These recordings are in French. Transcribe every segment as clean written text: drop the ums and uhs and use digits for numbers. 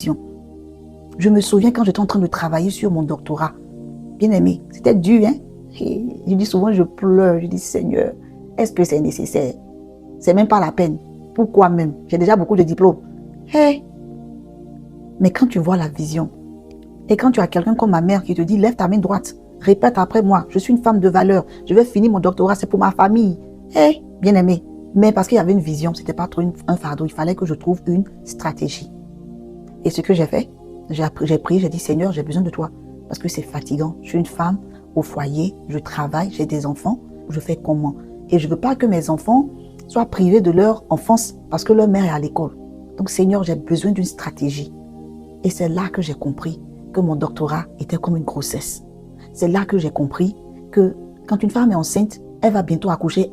Je me souviens quand j'étais en train de travailler sur mon doctorat. Bien aimé, c'était dur, hein? Et je dis souvent, je pleure, je dis, Seigneur, est-ce que c'est nécessaire? C'est même pas la peine. Pourquoi même? J'ai déjà beaucoup de diplômes. Hey! Mais quand tu vois la vision, et quand tu as quelqu'un comme ma mère qui te dit, lève ta main droite, répète après moi, je suis une femme de valeur, je vais finir mon doctorat, c'est pour ma famille. Hey! Bien aimé. Mais parce qu'il y avait une vision, c'était pas trop un fardeau, il fallait que je trouve une stratégie. Et ce que j'ai fait, j'ai prié, j'ai dit, Seigneur, j'ai besoin de toi. Parce que c'est fatigant. Je suis une femme au foyer, je travaille, j'ai des enfants, je fais comment? Et je ne veux pas que mes enfants soient privés de leur enfance parce que leur mère est à l'école. Donc, Seigneur, j'ai besoin d'une stratégie. Et c'est là que j'ai compris que mon doctorat était comme une grossesse. C'est là que j'ai compris que quand une femme est enceinte, elle va bientôt accoucher,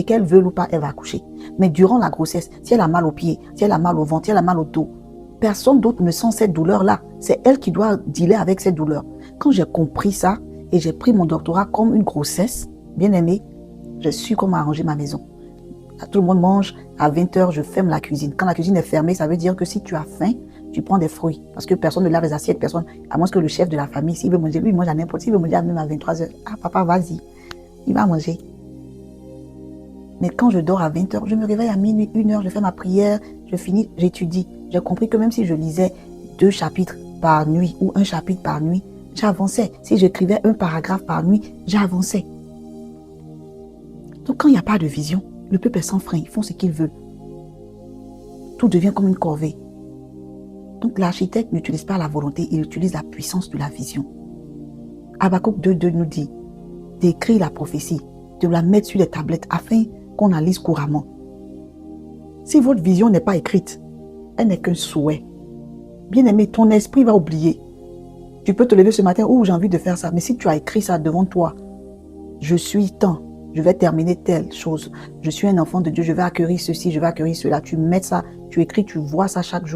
qu'elle veuille ou pas, elle va accoucher. Mais durant la grossesse, si elle a mal aux pieds, si elle a mal au ventre, si elle a mal au dos, personne d'autre ne sent cette douleur-là. C'est elle qui doit dealer avec cette douleur. Quand j'ai compris ça et j'ai pris mon doctorat comme une grossesse, bien aimé, je suis comment arranger ma maison. Tout le monde mange, à 20h, je ferme la cuisine. Quand la cuisine est fermée, ça veut dire que si tu as faim, tu prends des fruits. Parce que personne ne lave les assiettes, personne, à moins que le chef de la famille, s'il veut manger, lui, il mange à n'importe, s'il veut manger même à 23h, ah papa, vas-y, il va manger. Mais quand je dors à 20h, je me réveille à minuit, 1h, je fais ma prière, je finis, j'étudie. J'ai compris que même si je lisais 2 chapitres par nuit ou 1 chapitre par nuit, j'avançais. Si j'écrivais 1 paragraphe par nuit, j'avançais. Donc quand il n'y a pas de vision, le peuple est sans frein, ils font ce qu'ils veulent. Tout devient comme une corvée. Donc l'architecte n'utilise pas la volonté, il utilise la puissance de la vision. Habakkuk 2.2 nous dit d'écrire la prophétie, de la mettre sur les tablettes afin qu'on la lise couramment. Si votre vision n'est pas écrite, elle n'est qu'un souhait. Bien aimé, ton esprit va oublier. Tu peux te lever ce matin, oh j'ai envie de faire ça, mais si tu as écrit ça devant toi, je suis tant, je vais terminer telle chose, je suis un enfant de Dieu, je vais accueillir ceci, je vais accueillir cela, tu mets ça, tu écris, tu vois ça chaque jour.